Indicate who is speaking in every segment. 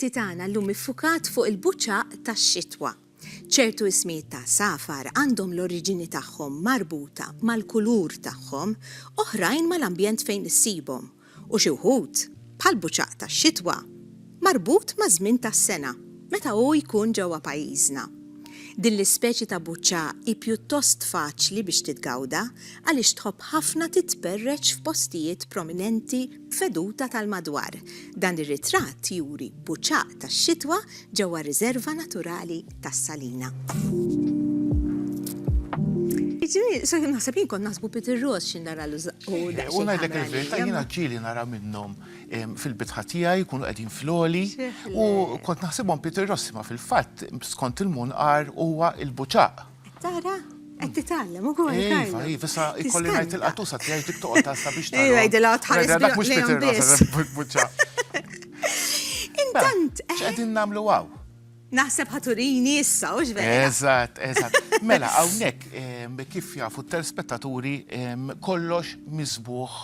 Speaker 1: L-eżerċizzji tagħna llum iffukat fuq il-buċċaq tax-xitwa. ċertu ismijiet ta' safar għandhom l-oriġini tagħhom marbuta mal-kulur tagħhom, oħrajn mal-ambjent fejn issibhom. U xi wħud bħal buċċaq tax-xitwa marbut ma' żmien tas-sena, meta hu jkun ġewwa pajjiżna. Din l-ispeċi ta' buċċaq hi pjuttost faċli biex titgawda għaliex tħobb ħafna titperreċ f'postijiet prominenti feduta tal-madwar. Dan ir-ritratt juri buċċaq tax-xitwa ġewwa riserva naturali tas-Salina. Naħseb jien kont naħsbu Peter Ross xi nara
Speaker 2: U ngħidlek il-verità jiena ġieli nara minnhom fil-bitħa tiegħi jkunu qegħdin floli u kont naħsibhom Peter Ross ma fil-fatt skont il-munqar huwa l-buċċaq.
Speaker 1: Tara, qed titgħallem ukoll.
Speaker 2: Iva, issa jkolli ngħid il-qatusa tiegħi dik toqgħod tassa biex tara.
Speaker 1: Iva, jgħidilha tħares
Speaker 2: mhux Peter Ross il-buċċaq.
Speaker 1: Intant,
Speaker 2: x'qegħdin nagħmlu hawn?
Speaker 1: naħseb ħaturini issa, u vera.
Speaker 2: Eżatt. Mela, hawnhekk kif jafu t-telespettaturi kollox miżbuħ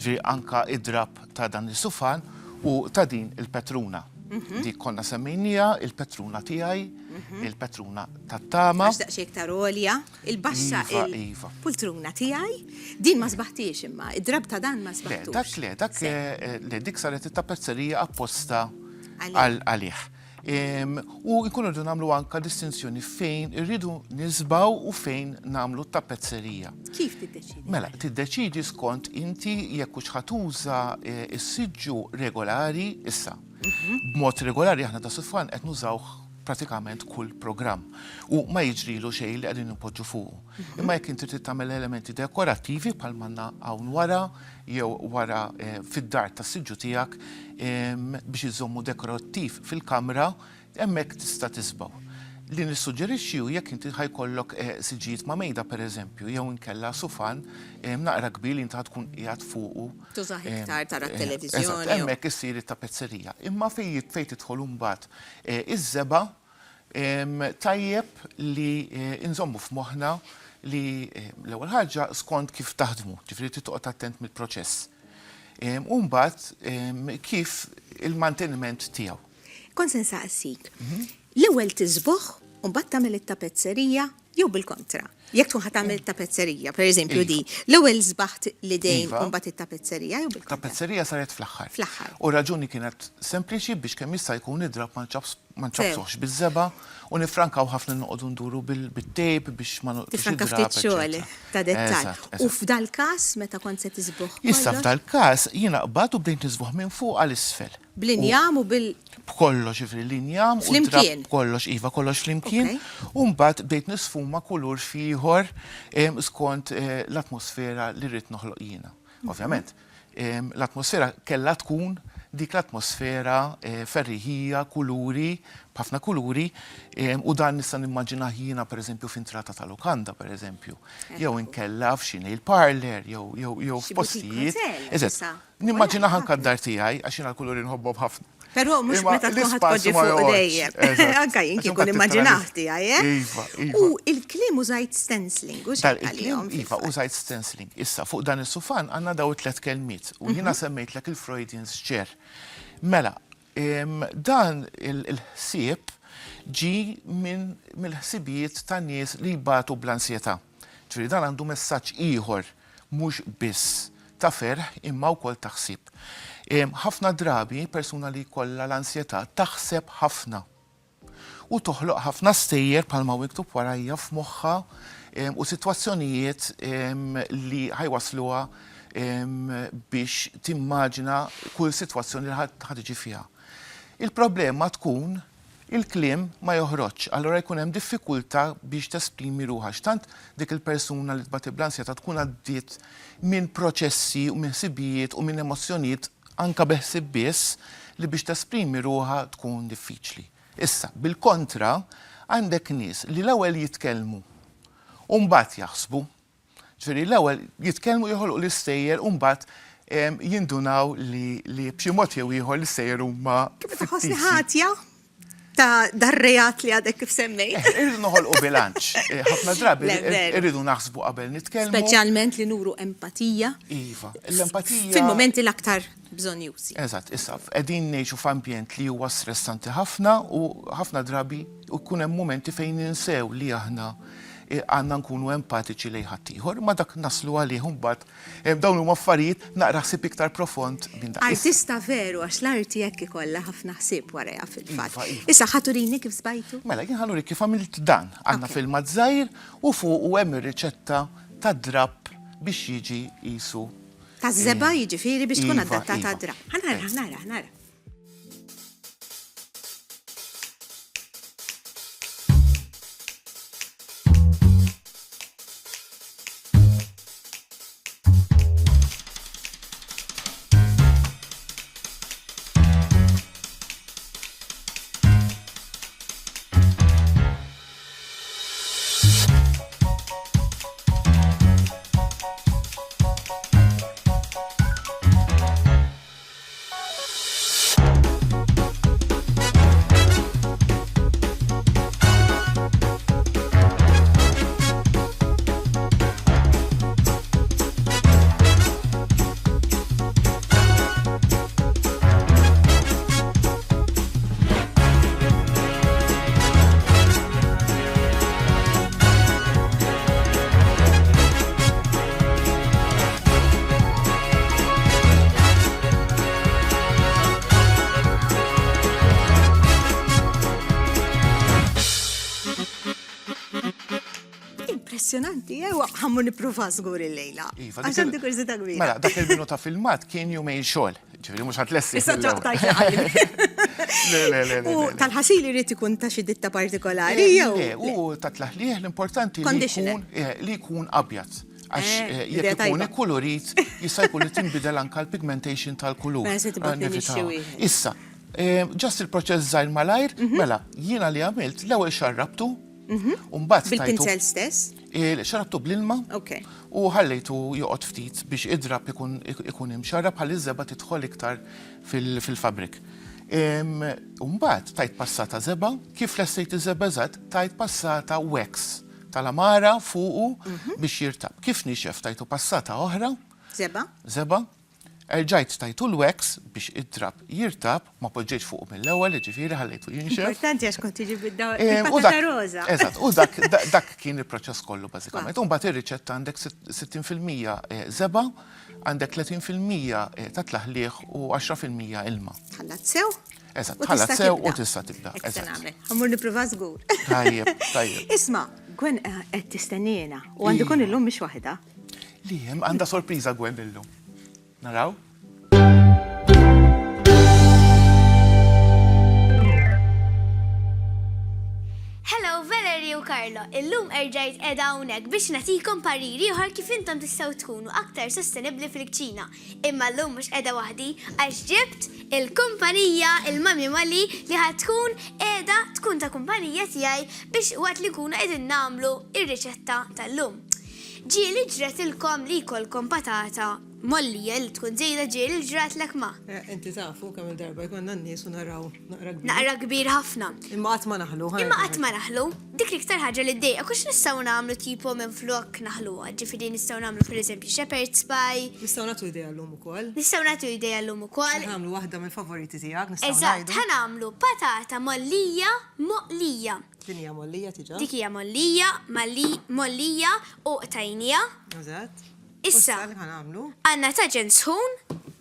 Speaker 2: ġi anka id-drab ta' dan is-sufan u ta' din il-Petruna. Dik konna semmejnija il-Petruna tiegħi, il-Petruna tat-tama.
Speaker 1: Għax daqsxejn iktar għolja, il-baxxa il-pultruna tiegħi, din ma sbaħtix imma, id-drab ta' dan ma sbaħtux.
Speaker 2: Dik saret it-tapezzerija apposta għalih. U jkunu rridu nagħmlu anke distinzjoni fejn irridu nisbaw u fejn nagħmlu t-tapezzerija.
Speaker 1: Kif tiddeċidi?
Speaker 2: Mela, tiddeċidi skont inti jekk hux ħatuża s-siġġu regolari issa. B'mod regolari aħna ta' sufan qed nużawh pratikament kull programm u ma jiġrilu xejn li qegħdin nipoġġu fuqu. Imma jekk inti trid tagħmel elementi dekorattivi bħal manna hawn wara jew wara fid-dar tas-siġġu tiegħek biex iżommu dekorattiv fil-kamra, hemmhekk tista' tisbaw. Li nissuġġerixxi jekk inti ħajkollok siġġijiet ma' mejda pereżempju jew inkella sufan naqra kbir inti tkun qiegħed fuqu.
Speaker 1: Tużaħ iktar tara t-televiżjoni.
Speaker 2: Hemmhekk issir it-tapezzerija. Imma fejn tidħol imbagħad iż-żeba tajjeb li inżommu f'moħħna li l-ewwel ħaġa skont kif taħdmu, ġifieri titqgħod attent mill-proċess. U mbagħad kif il-manteniment tiegħu.
Speaker 1: Kont se nsaqsik. L-ewwel tiżbuħ u mbagħad tagħmel it-tapezzerija jew bil-kontra. Jekk tkun ħadd tagħmel it-tapezzerija, pereżempju di, l-ewwel żbaħt l-idejn u mbagħad it-tapezzerija jew bil-kontra.
Speaker 2: Tapezzerija saret fl-aħħar.
Speaker 1: Fl-aħħar.
Speaker 2: U raġuni kienet sempliċi biex kemm jista' jkun id-drab ma nċabsuhx biż-żeba u nifrankaw ħafna noqogħdu nduru bil-tejp biex ma noqgħodux
Speaker 1: tifranka ftit xogħol ta' dettall. U f'dal każ meta kont se tiżbuħ.
Speaker 2: Issa f'dal każ jiena qbad u bdejt nisbuħ minn fuq għal isfel.
Speaker 1: Bl-injam u bil
Speaker 2: Kollox ġifri l-injam u drab kollox iva kollox flimkien u mbagħad bdejt nisfuma kulur ieħor skont l-atmosfera li rrid noħloq jiena. Ovvjament, l-atmosfera kellha tkun dik l-atmosfera ferriħija, kuluri, b'ħafna kuluri, u dan nista' nimmaġinah jiena pereżempju f'intrata ta' lukanda pereżempju, jew inkella f'xi nail parlour, jew f'postijiet. Eżatt, nimmaġinah anke d-dar tiegħi għax jiena l-kuluri nħobbhom ħafna.
Speaker 1: Però mhux meta tkun ħadd tpoġġi fuq dejjem. Anke jien kien immaġinah tiegħi, U il-kliem użajt stenciling, u x'għalihom.
Speaker 2: Iva, użajt stenciling. Issa fuq dan is-sufan għandna daw 3 kelmiet u jiena semmejtlek il-Freudian chair. Mela, dan il-ħsieb ġi mill-ħsibijiet ta' nies li jbatu bl-ansjetà. Ġifieri dan għandu messaġġ ieħor mhux biss ta' ferħ imma wkoll ta' ħsieb. Ħafna drabi persuna li jkollha l-ansjetà taħseb ħafna u toħloq ħafna stejjer bħalma miktub warajja f'moħħha u sitwazzjonijiet li ħajwasluha biex timmaġina kull sitwazzjoni li ħad fiha. Il-problema tkun il-kliem ma joħroġx, allura jkun hemm diffikultà biex tesprimi ruħha. X'tant dik il-persuna li tbati bl-ansjetà tkun għaddiet minn proċessi u minn ħsibijiet u minn emozzjonijiet anke beħsib biss li biex tesprimi ruħha tkun diffiċli. Issa, bil-kontra, għandek nies li l-ewwel jitkellmu u mbagħad jaħsbu. Ġifieri l-ewwel jitkellmu joħolqu l-istejjer u mbagħad jindunaw li b'xi mod jew ieħor l-istejjer huma
Speaker 1: Kif tħossni ħatja? ta' darrejat li għadek kif semmejt.
Speaker 2: Irridu noħolqu bilanċ. Ħafna drabi
Speaker 1: Le, veru.
Speaker 2: irridu naħsbu qabel nitkellmu.
Speaker 1: Speċjalment li nuru empatija
Speaker 2: Iva, l-empatija.
Speaker 1: fil-momenti l-aktar bżonjużi.
Speaker 2: Eżatt, issa, qegħdin ngħixu f'ambjent li huwa stressanti ħafna u ħafna drabi jkun hemm momenti fejn ninsew li aħna għandna nkunu empatiċi lejn ħaddieħor, ma dak naslu għalih mbagħad dawn huma affarijiet naqra ħsieb iktar profond minn dak.
Speaker 1: Artista veru, għax l-arti jekk ikollha ħafna ħsieb warajha fil-fatt.
Speaker 2: Iva, iva.
Speaker 1: Issa ħaturini kif sbajtu?
Speaker 2: Mela, jien ħalluri kif għamilt dan. Għandna
Speaker 1: Ok.
Speaker 2: filmat żgħir u fuq u hemm ir-riċetta tad-drab biex jiġi qisu.
Speaker 1: Ta' zeba jiġifieri biex tkun
Speaker 2: Iva,
Speaker 1: adattata
Speaker 2: iva.
Speaker 1: drab. Ħanara. Impressjonanti, ħammur nipruva żgur il-lejla.
Speaker 2: Iva,
Speaker 1: Għax għandi kurzita kbira.
Speaker 2: Mela, dak il-minu ta' filmat kien jumej xogħol. Ġifieri mhux ħatlessi.
Speaker 1: Issa ċaqtajt
Speaker 2: Le.
Speaker 1: U tal-ħasil irid ikun ta' xi ditta partikolari jew.
Speaker 2: U ta' tlaħlieħ l-importanti
Speaker 1: Conditioner.
Speaker 2: li jkun abjad. Għax
Speaker 1: idea
Speaker 2: jekk ikun
Speaker 1: tajba.
Speaker 2: ikkulurit, jista' jkun li tinbidel anke l-pigmentation tal-kulur.
Speaker 1: Mela se tibgħat
Speaker 2: Nevitaw.
Speaker 1: nixxi wieħed.
Speaker 2: Issa, ġast il-proċess żgħir malajr, mela, jiena li għamilt l-ewwel xarrabtu, u mbagħad tajtu
Speaker 1: Bil-pinsel stess?
Speaker 2: xarabtu bl-ilma
Speaker 1: Ok.
Speaker 2: u ħallejtu joqgħod ftit biex idrab ikun imxarrab ħalli żeba tidħol iktar fil-fabrik. Mbagħad tajt passata żeba, kif lessejt iż-żeba eżatt, tajt passata wax tal-amara fuqu biex jirtab. Kif nixef tajtu passata oħra,
Speaker 1: Zeba?
Speaker 2: żeba, erġajt tajtu l-wax biex idrab jirtab, ma poġġejt fuqu mill-ewwel, ġifieri ħallejtu jinxef.
Speaker 1: Importanti għax kont tiġi
Speaker 2: U
Speaker 1: bil-patata
Speaker 2: dak-
Speaker 1: roza.
Speaker 2: Eżatt, u dak kien il-proċess kollu bażikament. U mbagħad ir-riċetta għandek 60% żeba, għandek 30% ta' tlaħlieħ u 10% ilma.
Speaker 1: Ħallat sew?
Speaker 2: Eżatt,
Speaker 1: U
Speaker 2: ħallat
Speaker 1: tista'
Speaker 2: sew u
Speaker 1: tibda.
Speaker 2: tista' tibda.
Speaker 1: Hekk se
Speaker 2: Eżatt.
Speaker 1: nagħmel. Ħammur nipruva żgur.
Speaker 2: Tajjeb, tajjeb.
Speaker 1: Isma', Gwen qed tistennina u għandu kun illum mhix waħda.
Speaker 2: Li hemm għandha sorpriża Gwen illum. Naraw?
Speaker 3: Hello, Valerie u Carlo. Illum erġajt edha hawnhekk biex nagħtikom pariri oħar kif intom tistgħu tkunu aktar sostenibbli fil-kċina. Imma llum mhux qiegħda waħdi għax ġibt il-kumpanija il-Mami Molly li ħatkun qiegħda tkun ta' kumpanija tiegħi biex waqt li kunu qegħdin nagħmlu ir-riċetta tal-lum. Ġieli ġretilkom li jkollkom patata mollija li tkun żejda ġieli ġrat lek ma.
Speaker 4: Inti tafu kemm il-darba jkollna n-nies u naraw naqra kbir.
Speaker 3: Naqra kbir ħafna.
Speaker 4: Imma qatt ma naħlu.
Speaker 3: Imma qatt ma naħlu, dik l-iktar ħaġa li d-dejqa, kux nistgħu nagħmlu tipo minn flok naħluha, ġifieri nistgħu nagħmlu pereżempju shepherd's pie,
Speaker 4: Nistgħu nagħtu idea llum ukoll.
Speaker 3: nistgħu nagħtu idea llum ukoll.
Speaker 4: Nagħmlu waħda mill-favoriti tiegħek nistgħu
Speaker 3: Eżatt,
Speaker 4: ngħidu.
Speaker 3: ħanamlu patata mollija moqlija.
Speaker 4: Din hija mollija tiġa.
Speaker 3: Dik hija mollija, mollija u tajnija.
Speaker 4: Eżatt.
Speaker 3: Issa.
Speaker 4: Li ħanamlu.
Speaker 3: Għandna taġen sħun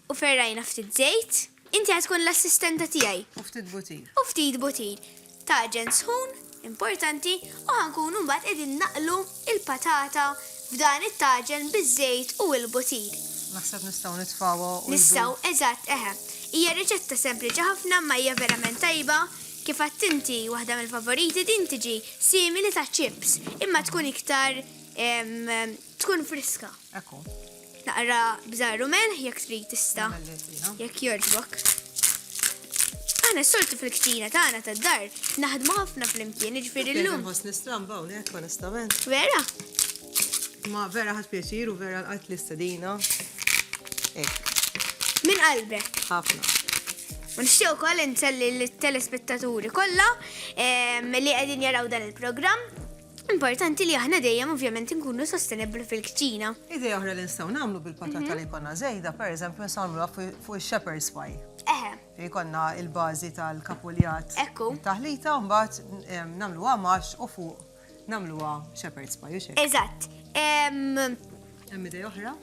Speaker 3: u ferrajna ftit żejt. Inti ħatkun l-assistenta tiegħi.
Speaker 4: U ftit butir.
Speaker 3: U ftit butir. Taġen sħun, importanti, u ħankunu mbagħad qegħdin naqlu il-patata f'dan it-taġen biż-żejt u l-butir.
Speaker 4: Naħseb nistgħu nitfawha u
Speaker 3: Nistgħu, eżatt, eħe. Hija riċetta sempliċi ħafna ma hija verament tajba. Kif inti waħda mill-favoriti din tiġi simili ta' chips, imma tkun iktar tkun friska.
Speaker 4: Ekku.
Speaker 3: Naqra bżarru men jekk trid tista'
Speaker 4: Melletina.
Speaker 3: jekk jogħġbok. Aħna s-soltu fil-ktina tagħna tad-dar naħdmu ħafna fl-imkien, jiġifieri llum.
Speaker 4: Nħoss nistramba hawnhekk onestament.
Speaker 3: Vera?
Speaker 4: Ma vera ħadd pjaċir u vera qatt l-istedina. Ek,
Speaker 3: Min qalbek.
Speaker 4: ħafna.
Speaker 3: U nixtieq ukoll inselli lit-telespettaturi kollha li qegħdin jaraw dan il-programm. Importanti li aħna dejjem ovvjament inkunu sostenibbli fil-kċina.
Speaker 4: Idea oħra li nistgħu nagħmlu bil-patata li jkollna żejda, pereżempju nistgħu fuq ix-shepherd's pie. Fi jkollna il-bażi tal-kapuljat.
Speaker 3: Ekku.
Speaker 4: Taħlita u mbagħad nagħmluha max u fuq nagħmluha shepherd's pie u xejn.
Speaker 3: Eżatt.
Speaker 4: Hemm idea oħra?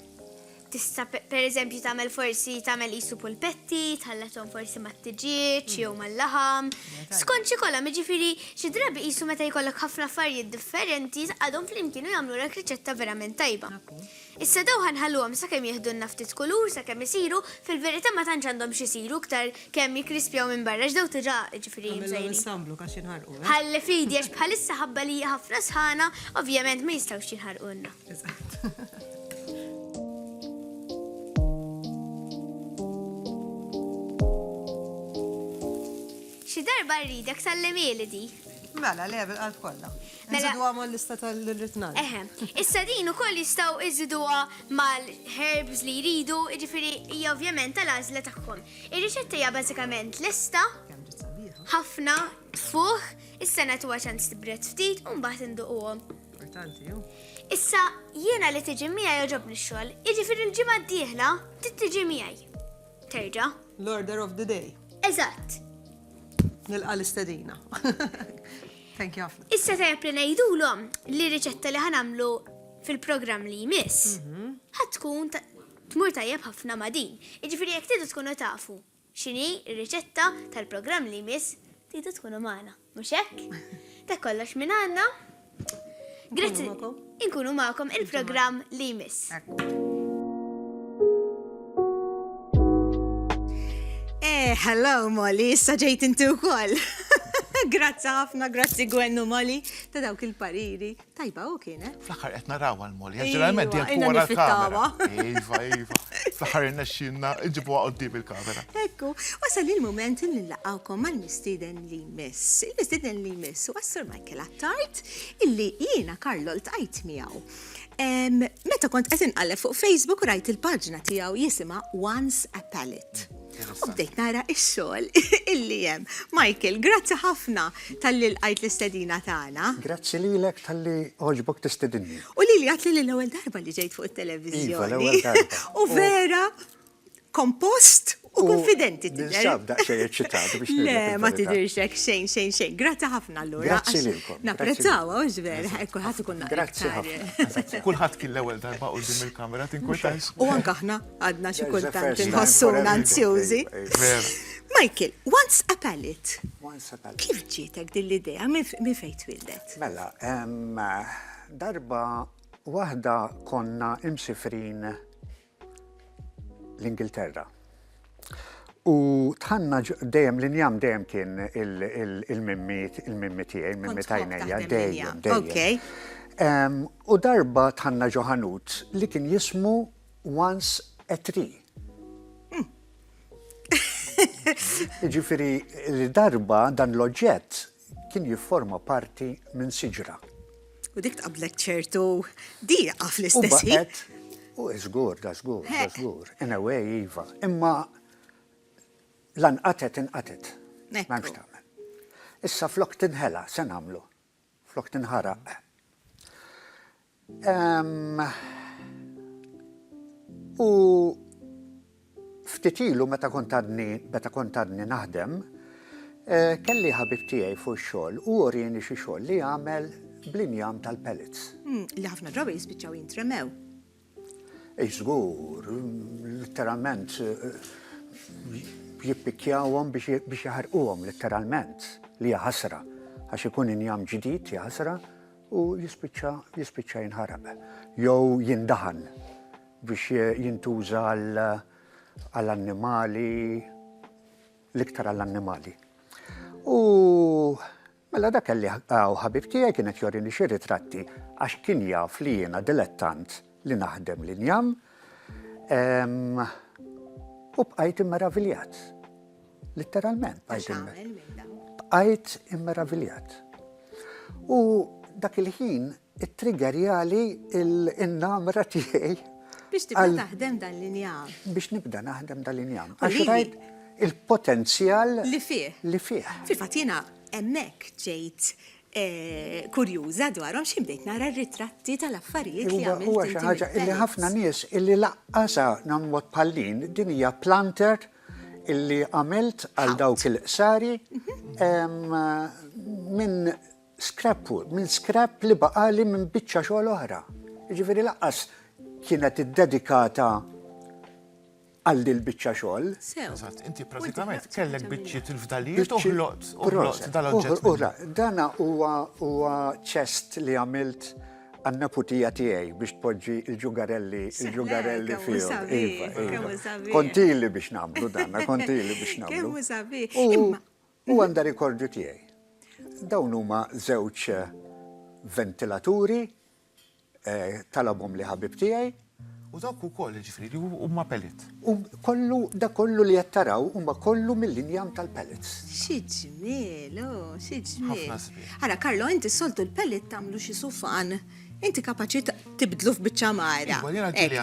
Speaker 3: Tista' pereżempju tagħmel forsi tagħmel qisu pulpetti, tħallathom forsi mat-tiġiġ jew mal-laħam. Skont xi kollha, jiġifieri xi drabi qisu meta jkollok ħafna affarijiet differenti għadhom flimkien u jagħmlulek riċetta verament tajba. Issa daw ħanħalluhom sakemm jieħdulna ftit kulur, sakemm isiru, fil-verità ma tantx għandhom xi isiru iktar kemm jikrispjaw minn barra x'daw diġà jiġifieri mżejnin.
Speaker 4: Nsamplu għax jinħarqu.
Speaker 3: Ħalli fidi għax bħalissa ħabba li ħafna sħana, ovvjament ma jistgħux jinħarqulna. Xi darba rridek tal-email di.
Speaker 4: Mela, le bil-qalb kollha.
Speaker 3: Mela-
Speaker 4: Nżiduha mal-lista tal-ritnal.
Speaker 3: Issa din ukoll jistgħu iżiduha mal-herbs li jridu, jiġifieri hija ovvjament tal-għażla tagħhom. Ir-riċetta hija bażikament lista,
Speaker 4: Kemm ġiet sabiħa.
Speaker 3: ħafna tfuħ, issa nagħtuha ċans tibred ftit u mbagħad induquhom.
Speaker 4: Importanti, ju.
Speaker 3: Issa jiena li tiġi miegħi joġobni x-xogħol, jiġifieri l-ġimgħa d-dieħla tiġi miegħi. Terġa'?
Speaker 4: L-order of the day.
Speaker 3: Eżatt.
Speaker 4: Nilqa l-istedina. Thank you ħafna.
Speaker 3: Issa tajab li ngħidulhom li riċetta li ħanamlu fil-programm li jmiss ħatkun tmur tajjeb ħafna ma' din. Jiġifieri jekk tridu tkunu tafu x'inhi r-riċetta tal-programm li jmiss tridu tkunu magħna. Mhux hekk? Dak kollox minn għandna. Grazzi.
Speaker 4: magħkom?
Speaker 3: Inkunu magħkom il-programm li jmiss.
Speaker 1: Hello Molly, issa ġejt inti wkoll. Grazzi ħafna, grazzi Gwen u Molly ta' dawk il-pariri. Tajba u kienet.
Speaker 2: Fl-aħħar qed narawha l-Molly,
Speaker 1: Iva,
Speaker 2: ġeneralment jekk
Speaker 1: inna
Speaker 2: wara l-kamera.
Speaker 1: nifittawa.
Speaker 2: Iva. Fl-aħħar innexxinna iġibuha qudiem il-kamera.
Speaker 1: Ekku, wasal il-moment li nlaqgħukom mal-mistieden li miss. Il-mistieden li miss huwa Sir Michael Attard illi jiena Karlo ltqajt miegħu. Meta kont qed inqalleb fuq Facebook u rajt il-paġna tiegħu jisimha Once a Palette. U bdejt nara x-xogħol illi hemm. Michael, grazzi ħafna tal-li lqajt l-istedina tagħna.
Speaker 5: Grazzi lilek tal-li oġbok tistedinni.
Speaker 1: U li għatli li l-ewwel darba li ġejt fuq it-televiżjoni.
Speaker 5: Iva, l-ewwel darba.
Speaker 1: U vera, kompost u konfidenti tidher.
Speaker 5: Ninsab daqsxejn eċċitati biex
Speaker 1: Le,
Speaker 5: ngħidlek
Speaker 1: ma
Speaker 5: il-verità.
Speaker 1: tidirx hekk xejn. Grazzi ħafna allura.
Speaker 5: Grazzi
Speaker 1: għax
Speaker 5: lilkom,
Speaker 1: Napprezzawa, u ġver, kulħadd ikun
Speaker 5: Grazzi ħafna.
Speaker 2: Kulħadd kien l-ewwel darba qudiem il-kamera tinkwetax.
Speaker 1: U anke aħna għadna xi
Speaker 5: There's a
Speaker 1: kultant
Speaker 5: first time
Speaker 1: inħossuna
Speaker 5: for
Speaker 1: anzjużi.
Speaker 5: everything.
Speaker 2: Vera.
Speaker 1: Michael, Once a Palette.
Speaker 5: Once a palette.
Speaker 1: Kif ġietek din l-idea? Min fejn twildet?
Speaker 5: Mela, darba waħda konna imsifrin l-Ingilterra. U tħanna dejjem l-injam dejjem kien il-mimmi tiegħi, il-mimmi tajnejja, dejjem.
Speaker 1: Okay.
Speaker 5: U darba tħanna ġoħanut li kien jismu Once a Tree. Ġifiri, darba dan l-oġġett kien jifforma parti minn siġra.
Speaker 1: U dik tqablek ċertu diqa
Speaker 5: U
Speaker 1: fl-istess ħin.
Speaker 5: baqet, u żgur, in a way, iva. Imma lanqatet inqatet.
Speaker 1: Ekku.
Speaker 5: M'hemmx tagħmel. Issa flok tinħela, se nagħmlu. Flok tinħaraq. U ftit ilu meta kont għadni naħdem, kelli ħabib tiegħi fuq xogħol u orini xi xogħol li jagħmel bl-injam tal-pellets.
Speaker 1: Li ħafna drabi jispiċċaw jintremew.
Speaker 5: Żgur, literalment jippikjawhom biex jaħarquhom literalment li hija ħasra għax ikun injam ġdid hija ħasra u jispiċċa jinħaraq. Jew jindaħan biex jintuża għall-annimali, l-iktar għall-annimali. U mela dak kelli ħabib tiegħi kienet jorini xi ritratti għax kien jaf li jiena dilettant li naħdem l-injam u bqajt immeraviljat. Literalment bqajt immeraviljat. U dak il-ħin it-triggerjali il-namra tiegħi
Speaker 1: Biex tibda taħdem dan l-injam.
Speaker 5: biex nibda naħdem dal-injam.
Speaker 1: U
Speaker 5: Għax
Speaker 1: lili-
Speaker 5: rajt il-potenzjal
Speaker 1: Li fih.
Speaker 5: li fih.
Speaker 1: Fil-fatt jiena hemmhekk ġejt kurjuża dwarhom xi bdejt nara r-ritratti tal-affarijiet li għamilt.
Speaker 5: Huwa xi ħaġa illi ħafna nies illi laqqasa nagħmlu bħallin din hija planter illi għamilt għal dawk il-qsari minn scrap li baqali minn biċċa xogħol oħra. Jiġifieri laqqas kienet iddedikata għal dil biċċa xogħol.
Speaker 2: Eżatt, inti pratikament kellek biċċiet il-fdalijiet uħloqt dal-oġġett.
Speaker 5: Dana huwa ċest li għamilt għannaputija tiegħi biex tpoġġi il-ġugarelli fihom. Kontili biex nagħmlu dana, kontili biex nagħmlu. U għandha rikordu tiegħi. Dawn huma żewġ ventilaturi talabhom li ħabib tiegħi.
Speaker 2: U dawk ukoll ġifieri huma pellet.
Speaker 5: Da kollu li qed taraw huma kollu mill-linjam tal-pellets.
Speaker 1: Xi ġmiel, xi ġmiel.
Speaker 2: Ħafna sbieħ.
Speaker 1: Ara Karlo, inti soltu l-pellet tagħmlu xi sufan. Inti kapaċi tibdlu f'biċċa mara.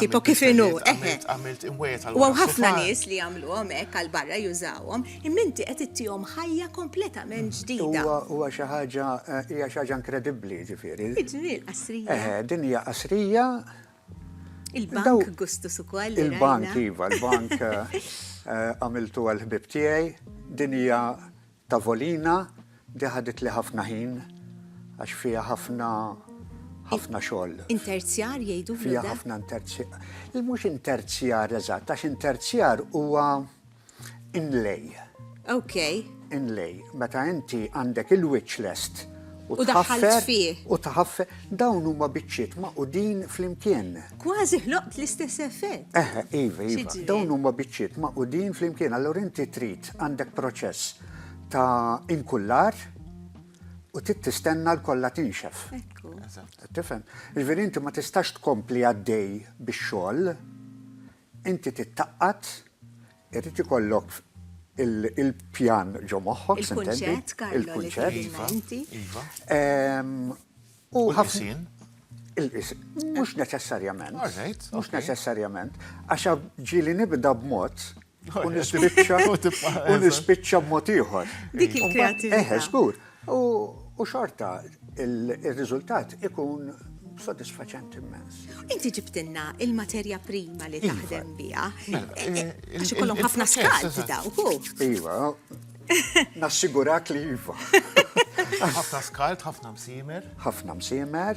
Speaker 1: Tipo kif inhu.
Speaker 2: Għamilt imwiet għal
Speaker 1: U ħafna nies li jagħmluhom hekk għal barra jużawhom, imma inti qed ittihom ħajja kompletament ġdida.
Speaker 5: Huwa xi ħaġa hija xi ħaġa inkredibbli ġifieri.
Speaker 1: Ġmiel qasrija.
Speaker 5: Din hija qasrija.
Speaker 1: Il-bank gustus ukoll.
Speaker 5: Il-bank iva, il-bank għamiltu għal-ħbib tiegħi, din hija tavolina di ħadet li ħafna ħin għax fiha ħafna xogħol.
Speaker 1: Interzjar jgħidu
Speaker 5: Fiha ħafna interzjar. Il-mhux interzjar eżatt, għax interzjar huwa inlej.
Speaker 1: Okay.
Speaker 5: Inlej. Meta inti għandek il-witch list
Speaker 1: U daħħalt fih.
Speaker 5: U taħaffer, dawn huma biċċiet maqudin flimkien.
Speaker 1: Kważi ħloqt l-istess effett.
Speaker 5: Iva. Dawn huma biċċiet maqudin flimkien. Allura inti trid għandek proċess ta' inkullar u tistenna l-kollha tinxef.
Speaker 1: Ekku.
Speaker 5: Tifhem? Jiġifieri inti ma tistax tkompli għaddej bix-xogħol, inti tittaqqat, irid ikollok il-pjan ġo moħħok,
Speaker 1: il-kunċett, Karlo,
Speaker 2: U l-isin?
Speaker 5: Mhux neċessarjament.
Speaker 2: Alright.
Speaker 5: Mhux neċessarjament. Għaxa ġili nibda b'mod u nispiċċa b'mod ieħor.
Speaker 1: Dik il-kreatività.
Speaker 5: Żgur. U xorta il-riżultat ikun soddisfaċenti immens.
Speaker 1: Inti ġibtinna il-materja prima li taħdem biha. Għax ikollhom ħafna skalt dawk.
Speaker 5: Iva, nassigurak li iva.
Speaker 2: Ħafna skalt, ħafna msiemer.
Speaker 5: Ħafna msiemer,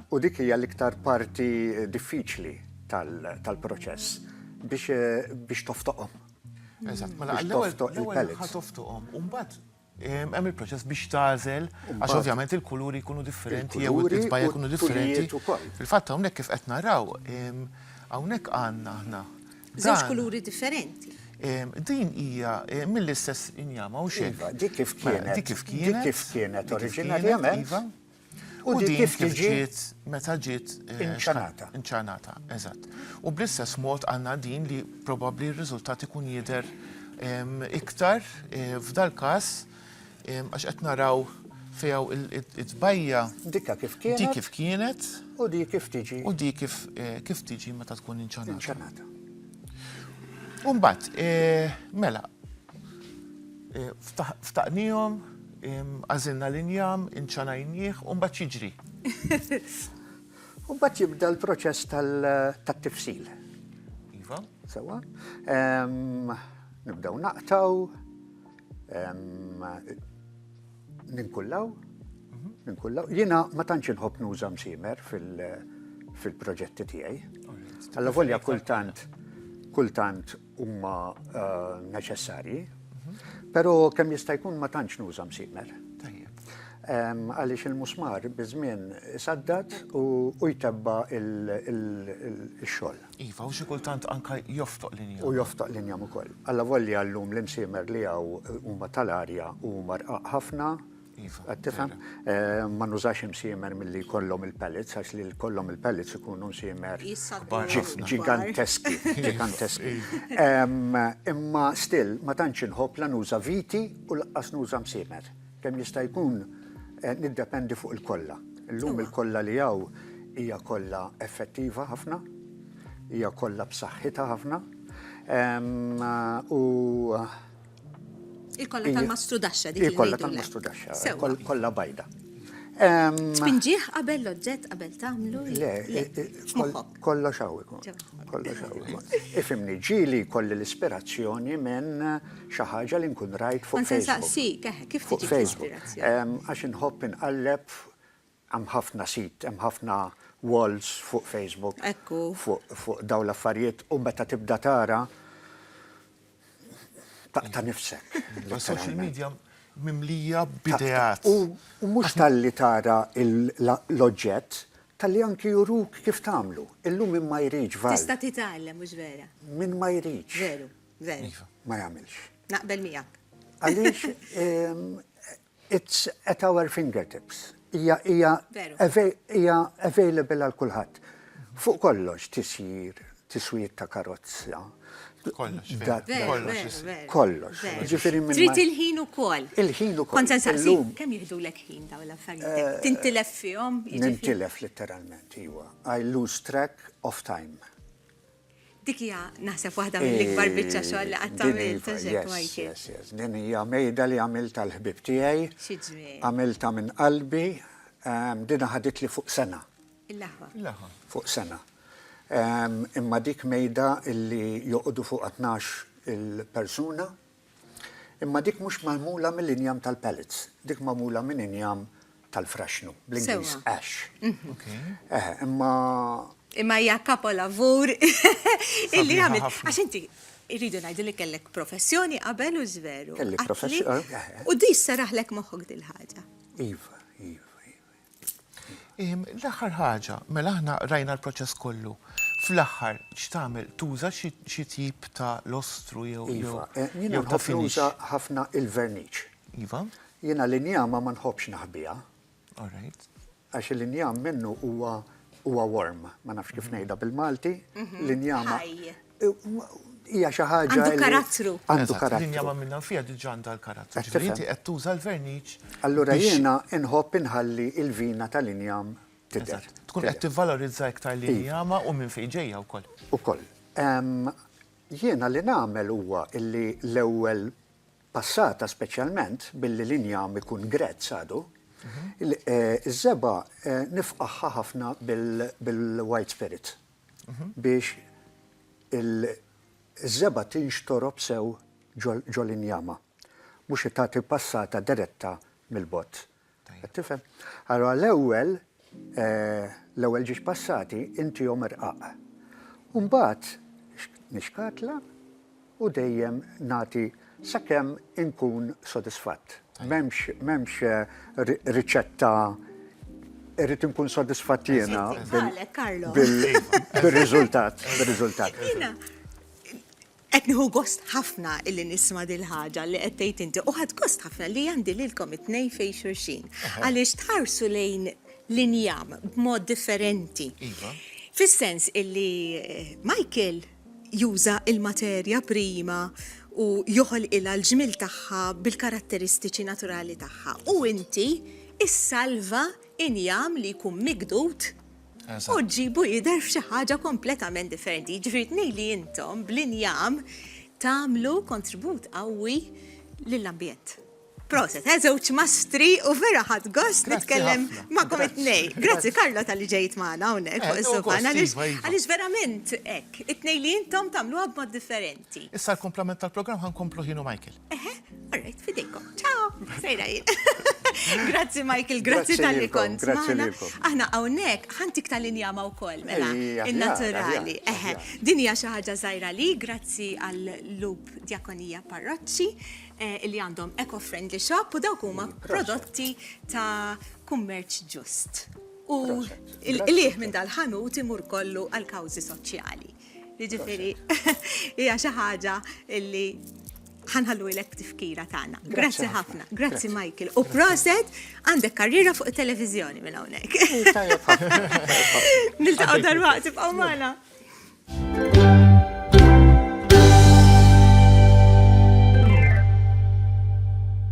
Speaker 5: u dik hija l-iktar parti diffiċli tal-proċess biex toftoqhom.
Speaker 2: Eżatt, mela l-ewwel ħatoftoqhom. Mbagħad hemm il-proċess biex tażel, għax ovvjament il-kuluri jkunu differenti, jew it-tbajja jkunu differenti. Fil-fatt hawnhekk kif qed naraw, hawnhekk għandna aħna.
Speaker 1: Żewġ kuluri differenti.
Speaker 2: Din hija mill-istess injama u xejn.
Speaker 5: Dik kif kienet.
Speaker 2: Dik kif kienet
Speaker 5: oriġinarjament.
Speaker 2: U din kif ġiet meta ġiet
Speaker 5: inċanata.
Speaker 2: Eżatt. U bl-istess mod għandna din li probabbli r-riżultat ikun jidher iktar f'dal każ għax qed naraw fijaw it-tbajja
Speaker 5: dik kif kienet u di kif tiġi.
Speaker 2: U di kif tiġi meta tkun inċanata.
Speaker 5: Mbagħad,
Speaker 2: mela, ftaqnihom, għażilna l-injam, inċanajnieh, u mbagħad xiġri.
Speaker 5: Mbagħad jibda l-proċess tat-tifsil.
Speaker 2: Iva.
Speaker 5: Sewa. Nibdew naqtaw, ninkullaw. Jiena ma tantx inħobb nuża msiemer fil-proġetti tiegħi. Alla volja kultant huma neċessarji, però kemm jista' jkun ma tantx nuża msiemer. Għaliex il-musmar biżmien saddat u jtebba il-xogħol.
Speaker 2: Iva, u xi kultant anke joftoq linjam.
Speaker 5: U joftoq linjam ukoll. Alla volja llum l-imsiemer li hawn huma tal-arja u marqaq ħafna. Tifhem? Ma nużax imsiemer milli jkollhom il-pellets, għax li kollhom il-pellets ikunu msiemer ġiganteski. Imma still ma tantx inħobb la nuża viti u laqqas nuża msiemer. Kemm jista' jkun niddependi fuq il-kolla. Illum il-kolla li hawn hija kollha effettiva ħafna, hija kollha b'saħħitha ħafna, U
Speaker 1: Il-kolla tal-mastru daxxa dik
Speaker 5: il-kolla
Speaker 1: il-ngħidu
Speaker 5: tal-mastru daxxa,
Speaker 1: Sewa.
Speaker 5: kollha bajda.
Speaker 1: Spinġieħ qabel l-oġġett qabel tagħmlu?
Speaker 5: Le, kollha xawikun. Kollha xawikun. Ifimni, ġili kolli l-ispirazzjoni minn xi ħaġa li nkun rajt fuq Facebook.
Speaker 1: Kif
Speaker 5: Fuq
Speaker 1: tiġi
Speaker 5: Facebook.
Speaker 1: l-ispirazzjoni?
Speaker 5: Għax inħobb inqalleb hemm ħafna sit, hemm ħafna walls fuq Facebook.
Speaker 1: Ekku.
Speaker 5: Fuq daw l-affarijiet u meta tibda tara ta' nifsek.
Speaker 2: Social media mimlija b'idejat.
Speaker 5: U mhux tal-li tara l-oġġett, tal-li anki juruk kif tagħmlu. Illum min ma jriġ val.
Speaker 1: Tista' titgħallem mhux vera.
Speaker 5: Min ma jriġ.
Speaker 1: Veru, veru.
Speaker 5: Ma jagħmilx.
Speaker 1: Naqbel miegħek.
Speaker 5: Għaliex it's at our fingertips. Hija available għal kulħadd. Fuq kollox tiswiet ta' karozza. Kollox.
Speaker 1: Trid il-ħin ukoll.
Speaker 5: Il-ħin ukoll.
Speaker 1: Kont se nsaqsik kemm jieħdulek ħin dawn l-affarijiet. Tintilef fihom?
Speaker 5: Nintilef letteralment, iwa. I lose track of time.
Speaker 1: Dik hija naħseb waħda mill-ikbar biċċa xogħol li qatt tagħmilta x'hekk Michael.
Speaker 5: Yes. Din hija mejda li għamilta l-ħbib tiegħi.
Speaker 1: Xi ġmiel.
Speaker 5: Għamilta minn qalbi, dina ħadit li fuq sena.
Speaker 1: Il-laħwa.
Speaker 5: Fuq sena. Imma dik mejda illi joqdu fuq 12 il-persuna, imma dik mhux magħmula mill-injam tal-pellets, dik magħmula minn injam tal-fraxnu, bl-Ingliż ash.
Speaker 1: Imma hija kapolavur illi għamil. Għax inti irridu ngħidu li kellek professjoni qabel u żveru.
Speaker 5: Kelli professjoni.
Speaker 1: U di saraħlek moħħok dil-ħaġa.
Speaker 5: Iva.
Speaker 2: L-aħħar ħaġa, mela aħna rajna l-proċess kollu. Fl-aħħar x'tagħmel tuża xi tip ta' lostru jew
Speaker 5: Jiena nħobb nuża ħafna il-verniċ.
Speaker 2: Iva?
Speaker 5: Jiena l-injama ma nħobbx naħbiha.
Speaker 2: All right.
Speaker 5: Għax l-injam minnu huwa warm, ma nafx kif ngħidha bil-Malti, l-injama hija xi ħaġa
Speaker 1: Għandu karattru.
Speaker 5: Għandu karattru.
Speaker 2: L-injama minna fija diġà għandha l-karattru. Ġifieri inti qed tuża l-verniċ.
Speaker 5: Allura jiena inħobb inħalli il-vina tal-injam tidher.
Speaker 2: Tkun qed tivvalorizza iktar l-injama u minn fejn ġejja wkoll.
Speaker 5: Ukoll. Jiena li nagħmel huwa illi l-ewwel passata speċjalment billi l-injam ikun grezz għadu, iż-żeba nifqaħħa ħafna bil-white spirit biex iż-żeba tinxtorob sew ġol-injama. Mhux tagħti passata diretta mill-bott. Tifhem? Allora l-ewwel ġiex passati inti jom irqaq. Mbagħad nixkatla u dejjem nagħti sakemm inkun sodisfatt. M'hemmx riċetta irrid inkun sodisfatt jiena bil-riżultat.
Speaker 1: Qed nieħu gost ħafna illi nisma' dil-ħaġa li qed tgħid inti u ħadd gost ħafna li għandi lilkom it-tnejn fejn xulxin. Għaliex tħarsu lejn l-injam b'mod differenti. Fis-sens illi Michael juża il-materja prima u joħol il-ġmil tagħha bil-karatteristiċi naturali tagħha. U inti issalva injam li jkun migdut u ġibu jidher f'xi ħaġa kompletament differenti. Ġifieri tnejli intom bl-injam tagħmlu kontribut qawwi lill-ambjent. Proset, żewġ mastri u vera ħadd gost nitkellem magħkom it-tnejn. Grazzi Karlo tal-li ġejt magħna hawnhekk fuq is-sofan għaliex verament hekk, it-tnejn li intom tagħmluha b'mod differenti.
Speaker 2: Issa l-komplement tal-programm ħankomplu ħinu Michael.
Speaker 1: Alright, fidejkom. Ciao, sejra jien. Grazzi Michael, grazzi tal-li kont magħna. Aħna hawnhekk ħantik tal-injama wkoll mela in-naturali. Din hija xi ħaġa żgħira li grazzi għall-Lub Djakonija Parroċċi li għandhom eco-friendly shop u dawk huma prodotti ta' kummerċ ġust. U il-liħ minn dal-ħanut imur kollu għal kawżi soċjali. Jiġifieri hija xi ħaġa li ħanħallu ilek tifkira tagħna. Grazzi ħafna, grazzi Michael. U proset għandek karriera fuq it-televiżjoni minn hawnhekk. Niltaqgħu darbaqt tibqgħu magħna.